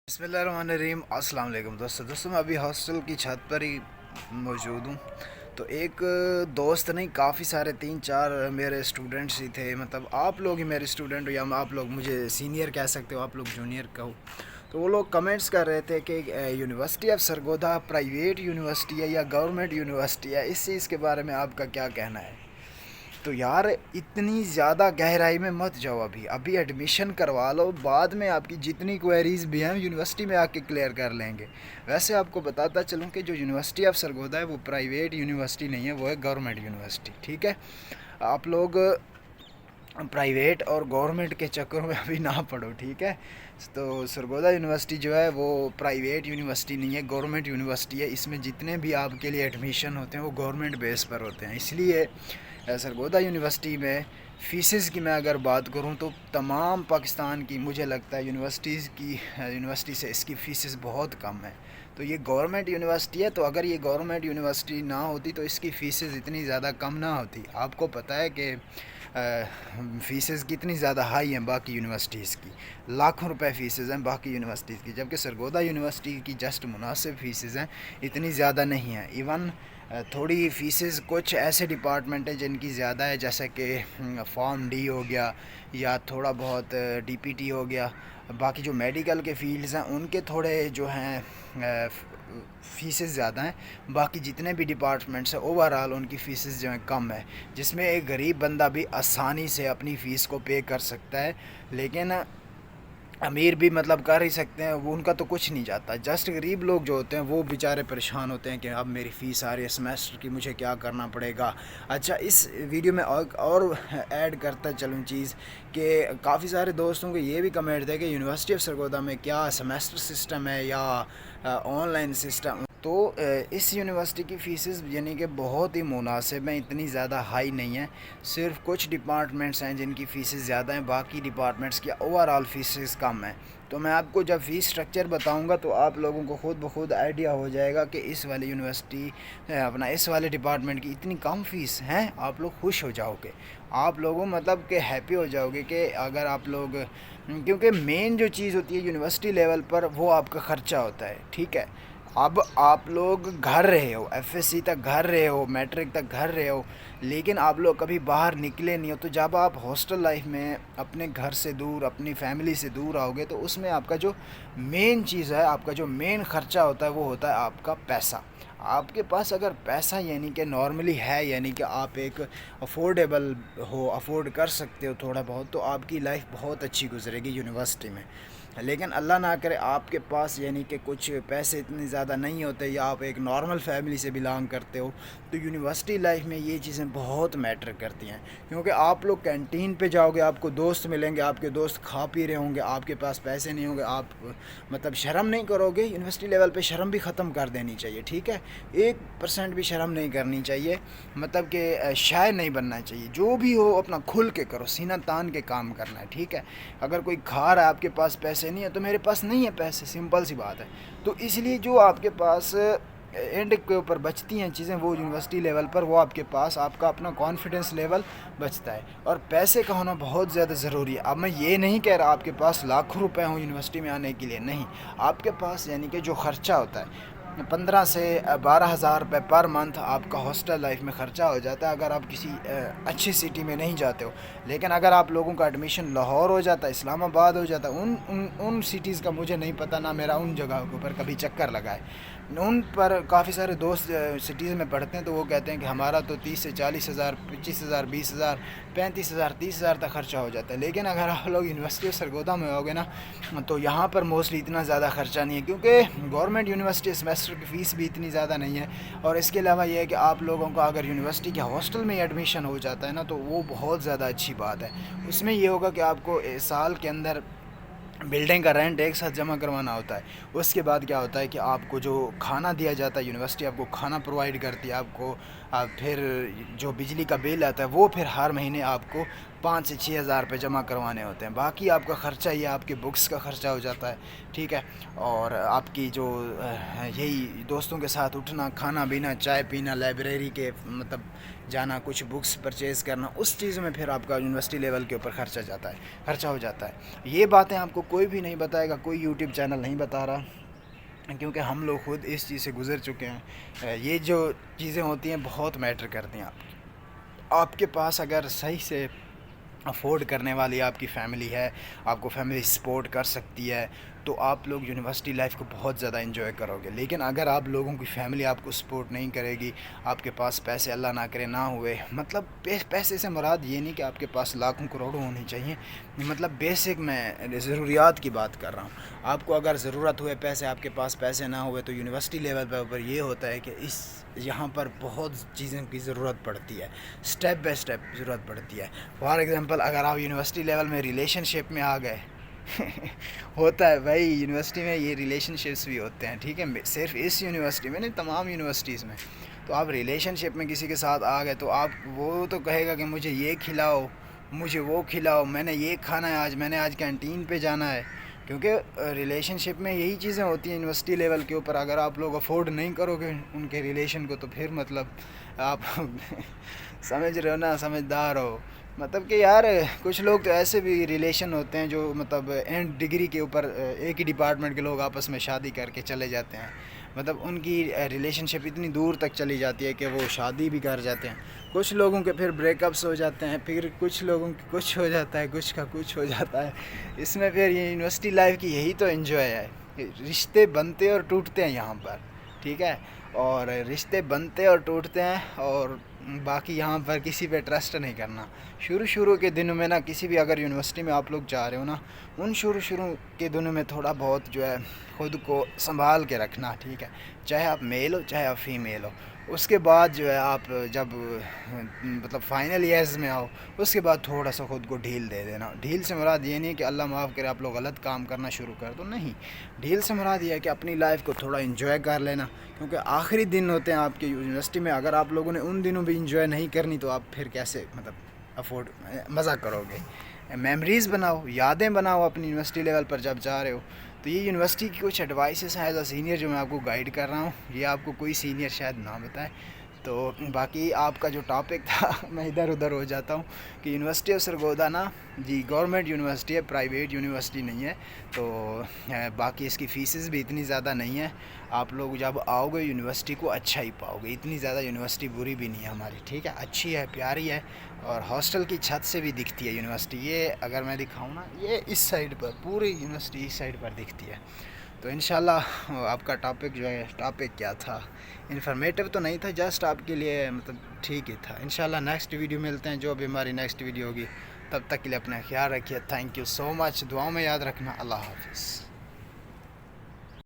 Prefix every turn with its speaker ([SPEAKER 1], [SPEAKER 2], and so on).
[SPEAKER 1] बिस्मिल्लाहिर्रहमानिर्रहीम। अस्सलाम वालेकुम दोस्तों मैं अभी हॉस्टल की छत पर ही मौजूद हूँ। तो एक दोस्त नहीं, काफ़ी सारे 3-4 मेरे स्टूडेंट्स ही थे। मतलब आप लोग ही मेरे स्टूडेंट हो या आप लोग मुझे सीनियर कह सकते हो, आप लोग जूनियर कहो। तो वो लोग कमेंट्स कर रहे थे कि university of Sargodha private university है या गवर्नमेंट यूनिवर्सिटी है, इस चीज़ के बारे में आपका क्या कहना है? तो यार इतनी ज़्यादा गहराई में मत जाओ, अभी अभी एडमिशन करवा लो, बाद में आपकी जितनी क्वेरीज भी हैं यूनिवर्सिटी में आके क्लियर कर लेंगे। वैसे आपको बताता चलूँ कि जो यूनिवर्सिटी ऑफ सरगोधा है वो प्राइवेट यूनिवर्सिटी नहीं है, वो है गवर्नमेंट यूनिवर्सिटी। ठीक है, आप लोग प्राइवेट और गवर्नमेंट के चक्करों में अभी ना पड़ो, ठीक है। तो सरगोधा यूनिवर्सिटी जो है वो प्राइवेट यूनिवर्सिटी नहीं है, गवर्नमेंट यूनिवर्सिटी है। इसमें जितने भी आपके लिए एडमिशन होते हैं वो गवर्नमेंट बेस पर होते हैं। इसलिए सरगोधा यूनिवर्सिटी में फ़ीसेस की मैं अगर बात करूं तो तमाम पाकिस्तान की मुझे लगता है यूनिवर्सिटी से इसकी फ़ीसेस बहुत कम है। तो ये गवर्नमेंट यूनिवर्सिटी है, तो अगर ये गवर्नमेंट यूनिवर्सिटी ना होती तो इसकी फ़ीसेस इतनी ज़्यादा कम ना होती। आपको पता है कि फ़ीसेस कितनी ज़्यादा हाई हैं बाकी यूनिवर्सिटीज़ की, लाखों रुपए फ़ीसेस हैं बाकी यूनिवर्सिटीज़ की, जबकि सरगोधा यूनिवर्सिटी की जस्ट मुनासिब फ़ीसेस हैं, इतनी ज़्यादा नहीं हैं। इवन थोड़ी फ़ीसेस कुछ ऐसे डिपार्टमेंट हैं जिनकी ज़्यादा है, जैसे कि फॉर्म डी हो गया या थोड़ा बहुत डीपीटी हो गया। बाकी जो मेडिकल के फील्ड्स हैं उनके थोड़े जो हैं फ़ीसेस ज़्यादा हैं। बाकी जितने भी डिपार्टमेंट्स हैं ओवरऑल उनकी फ़ीसेस जो हैं कम है, जिसमें एक गरीब बंदा भी आसानी से अपनी फ़ीस को पे कर सकता है। लेकिन अमीर भी मतलब कर ही सकते हैं, वो उनका तो कुछ नहीं जाता। जस्ट गरीब लोग जो होते हैं वो बेचारे परेशान होते हैं कि अब मेरी फ़ीस आ रही है सेमेस्टर की, मुझे क्या करना पड़ेगा। अच्छा, इस वीडियो में और ऐड करता चलूँ चीज़ कि काफ़ी सारे दोस्तों को ये भी कमेंट थे कि यूनिवर्सिटी ऑफ सरगोधा में क्या सेमेस्टर सिस्टम है या ऑनलाइन सिस्टम। तो इस यूनिवर्सिटी की फ़ीसेस यानी कि बहुत ही मुनासिब हैं, इतनी ज़्यादा हाई नहीं है। सिर्फ कुछ डिपार्टमेंट्स हैं जिनकी फ़ीसेस ज़्यादा हैं, बाकी डिपार्टमेंट्स की ओवरऑल फ़ीसेस कम हैं। तो मैं आपको जब फ़ीस स्ट्रक्चर बताऊंगा तो आप लोगों को ख़ुद ब खुद आइडिया हो जाएगा कि इस वाली यूनिवर्सिटी इस वाले डिपार्टमेंट की इतनी कम फ़ीस हैं। आप लोग खुश हो जाओगे, आप लोगों मतलब कि हैप्पी हो जाओगे कि अगर आप लोग, क्योंकि मेन जो चीज़ होती है यूनिवर्सिटी लेवल पर वो आपका ख़र्चा होता है। ठीक है, अब आप लोग घर रहे हो, एफएससी तक घर रहे हो, मैट्रिक तक घर रहे हो, लेकिन आप लोग कभी बाहर निकले नहीं हो। तो जब आप हॉस्टल लाइफ में अपने घर से दूर, अपनी फैमिली से दूर आओगे तो उसमें आपका जो मेन चीज़ है, आपका जो मेन ख़र्चा होता है वो होता है आपका पैसा। आपके पास अगर पैसा यानी कि नॉर्मली है, यानी कि आप एक अफोर्डेबल हो, अफोर्ड कर सकते हो थोड़ा बहुत, तो आपकी लाइफ बहुत अच्छी गुजरेगी यूनिवर्सिटी में। लेकिन अल्लाह ना करे आपके पास यानी कि कुछ पैसे इतने ज़्यादा नहीं होते या आप एक नॉर्मल फैमिली से बिलोंग करते हो, तो यूनिवर्सिटी लाइफ में ये चीज़ें बहुत मैटर करती हैं। क्योंकि आप लोग कैंटीन पे जाओगे, आपको दोस्त मिलेंगे, आपके दोस्त खा पी रहे होंगे, आपके पास पैसे नहीं होंगे, आप मतलब शर्म नहीं करोगे। यूनिवर्सिटी लेवल पे शर्म भी ख़त्म कर देनी चाहिए, ठीक है। 1% भी शर्म नहीं करनी चाहिए, मतलब कि शायर नहीं बनना चाहिए। जो भी हो अपना खुल के करो, सीना तान के काम करना है, ठीक है। अगर कोई खा रहा है, आपके पास पैसे नहीं है तो मेरे पास नहीं है पैसे, सिंपल सी बात है। तो इसलिए जो आपके पास एंड के ऊपर बचती हैं चीज़ें वो यूनिवर्सिटी लेवल पर, वो आपके पास आपका अपना कॉन्फिडेंस लेवल बचता है। और पैसे का होना बहुत ज़्यादा ज़रूरी है। अब मैं ये नहीं कह रहा आपके पास लाखों रुपए हों यूनिवर्सिटी में आने के लिए, नहीं। आपके पास यानी कि जो ख़र्चा होता है 15 से 12 हज़ार रुपये पर मंथ आपका हॉस्टल लाइफ में ख़र्चा हो जाता है अगर आप किसी अच्छी सिटी में नहीं जाते हो। लेकिन अगर आप लोगों का एडमिशन लाहौर हो जाता है, इस्लामाबाद हो जाता है, उन सिटीज़ का मुझे नहीं पता, ना मेरा उन जगह के ऊपर कभी चक्कर लगा है। उन पर काफ़ी सारे दोस्त सिटीज़ में पढ़ते हैं तो वो कहते हैं कि हमारा तो 30 से 40 हज़ार, 25 हज़ार, 20 हज़ार, 35 हज़ार, 30 हज़ार तक ख़र्चा हो जाता है। लेकिन अगर आप लोग यूनिवर्सिटी ऑफ सरगोधा में होगे ना तो यहाँ पर मोस्टली इतना ज़्यादा ख़र्चा नहीं है, क्योंकि गवर्नमेंट यूनिवर्सिटी सेमेस्टर की फ़ीस भी इतनी ज़्यादा नहीं है। और इसके अलावा ये है कि आप लोगों का अगर यूनिवर्सिटी के हॉस्टल में एडमिशन हो जाता है ना तो वो बहुत ज़्यादा अच्छी बात है। उसमें ये होगा कि आपको साल के अंदर बिल्डिंग का रेंट एक साथ जमा करवाना होता है। उसके बाद क्या होता है कि आपको जो खाना दिया जाता है, यूनिवर्सिटी आपको खाना प्रोवाइड करती है, आपको फिर जो बिजली का बिल आता है वो फिर हर महीने आपको 5 سے 6 ہزار روپے جمع کروانے ہوتے ہیں. باقی آپ کا خرچہ یہ آپ کے بکس کا خرچہ ہو جاتا ہے, ٹھیک ہے, اور آپ کی جو یہی دوستوں کے ساتھ اٹھنا, کھانا پینا, چائے پینا, لائبریری کے مطلب جانا, کچھ بکس پرچیز کرنا, اس چیز میں پھر آپ کا یونیورسٹی لیول کے اوپر خرچہ ہو جاتا ہے. یہ باتیں آپ کو کوئی بھی نہیں بتائے گا, کوئی یوٹیوب چینل نہیں بتا رہا, کیونکہ ہم لوگ خود اس چیز سے گزر چکے ہیں. یہ جو چیزیں ہوتی ہیں بہت میٹر کرتی ہیں. آپ کے پاس اگر صحیح سے افورڈ کرنے والی آپ کی فیملی ہے, آپ کو فیملی سپورٹ کر سکتی ہے, تو آپ لوگ یونیورسٹی لائف کو بہت زیادہ انجوائے کرو گے. لیکن اگر آپ لوگوں کی فیملی آپ کو سپورٹ نہیں کرے گی, آپ کے پاس پیسے اللہ نہ کرے نہ ہوئے, مطلب پیسے سے مراد یہ نہیں کہ آپ کے پاس لاکھوں کروڑوں ہونی چاہیے, مطلب بیسک میں ضروریات کی بات کر رہا ہوں. آپ کو اگر ضرورت ہوئے پیسے, آپ کے پاس پیسے نہ ہوئے, تو یونیورسٹی لیول پہ اوپر یہ ہوتا ہے کہ یہاں پر بہت چیزوں کی ضرورت پڑتی ہے, سٹیپ بائی سٹیپ ضرورت پڑتی ہے. فار ایگزامپل اگر آپ یونیورسٹی لیول میں ریلیشن شپ میں آ گئے ہوتا ہے بھائی, یونیورسٹی میں یہ ریلیشن شپس بھی ہوتے ہیں, ٹھیک ہے, صرف اس یونیورسٹی میں نہیں, تمام یونیورسٹیز میں. تو آپ ریلیشن شپ میں کسی کے ساتھ آ گئے, تو وہ تو کہے گا کہ مجھے یہ کھلاؤ, مجھے وہ کھلاؤ, میں نے یہ کھانا ہے آج, میں نے آج کینٹین پہ جانا ہے. کیونکہ ریلیشن شپ میں یہی چیزیں ہوتی ہیں یونیورسٹی لیول کے اوپر. اگر آپ لوگ افورڈ نہیں کرو گے ان کے ریلیشن کو, تو پھر مطلب آپ سمجھ رہے ہو نا, سمجھدار ہو. مطلب کہ یار کچھ لوگ تو ایسے بھی ریلیشن ہوتے ہیں جو مطلب اینڈ ڈگری کے اوپر ایک ہی ڈپارٹمنٹ کے لوگ آپس میں شادی کر کے چلے جاتے ہیں. مطلب ان کی ریلیشن شپ اتنی دور تک چلی جاتی ہے کہ وہ شادی بھی کر جاتے ہیں. کچھ لوگوں کے پھر بریک اپس ہو جاتے ہیں, پھر کچھ لوگوں کی کچھ ہو جاتا ہے, کچھ کا کچھ ہو جاتا ہے. اس میں پھر یہ یونیورسٹی لائف کی یہی تو انجوائے ہے, رشتے بنتے اور ٹوٹتے ہیں یہاں پر, ٹھیک ہے, اور رشتے بنتے اور ٹوٹتے ہیں. اور باقی یہاں پر کسی پہ ٹرسٹ نہیں کرنا. شروع کے دنوں میں نا, کسی بھی اگر یونیورسٹی میں آپ لوگ جا رہے ہو نا, ان شروع کے دنوں میں تھوڑا بہت جو ہے خود کو سنبھال کے رکھنا, ٹھیک ہے, چاہے آپ میل ہو چاہے آپ فیمیل ہو. اس کے بعد جو ہے آپ جب مطلب فائنل ایئرز میں آؤ, اس کے بعد تھوڑا سا خود کو ڈھیل دے دینا. ڈھیل سے مراد یہ نہیں کہ اللہ معاف کرے آپ لوگ غلط کام کرنا شروع کر دو, نہیں. ڈھیل سے مراد یہ ہے کہ اپنی لائف کو تھوڑا انجوائے کر لینا, کیونکہ آخری دن ہوتے ہیں آپ کے یونیورسٹی میں. اگر آپ لوگوں نے ان دنوں بھی انجوائے نہیں کرنی, تو آپ پھر کیسے مطلب مزہ کرو گے. میموریز بناؤ, یادیں بناؤ اپنی یونیورسٹی لیول پر جب جا رہے ہو. تو یہ یونیورسٹی کی کچھ ایڈوائسز ہیں ایز اے سینئر جو میں آپ کو گائیڈ کر رہا ہوں. یہ آپ کو کوئی سینئر شاید نہ بتائے. تو باقی آپ کا جو ٹاپک تھا میں ادھر ادھر ہو جاتا ہوں کہ یونیورسٹی آف سرگودا نا جی گورنمنٹ یونیورسٹی ہے, پرائیویٹ یونیورسٹی نہیں ہے. تو باقی اس کی فیسز بھی اتنی زیادہ نہیں ہے. آپ لوگ جب آؤ گے یونیورسٹی کو اچھا ہی پاؤ گے. اتنی زیادہ یونیورسٹی بری بھی نہیں ہے ہماری, ٹھیک ہے, اچھی ہے, پیاری ہے, اور ہاسٹل کی چھت سے بھی دکھتی ہے یونیورسٹی. یہ اگر میں دکھاؤں نا, یہ اس سائڈ پر پوری یونیورسٹی اس سائڈ پر دکھتی ہے. تو انشاءاللہ آپ کا ٹاپک جو ہے, ٹاپک کیا تھا, انفارمیٹیو تو نہیں تھا, جسٹ آپ کے لیے مطلب ٹھیک ہی تھا. انشاءاللہ نیکسٹ ویڈیو ملتے ہیں, جو بھی ہماری نیکسٹ ویڈیو ہوگی. تب تک کے لیے اپنا خیال رکھیے. تھینک یو سو مچ. دعاؤں میں یاد رکھنا. اللہ حافظ.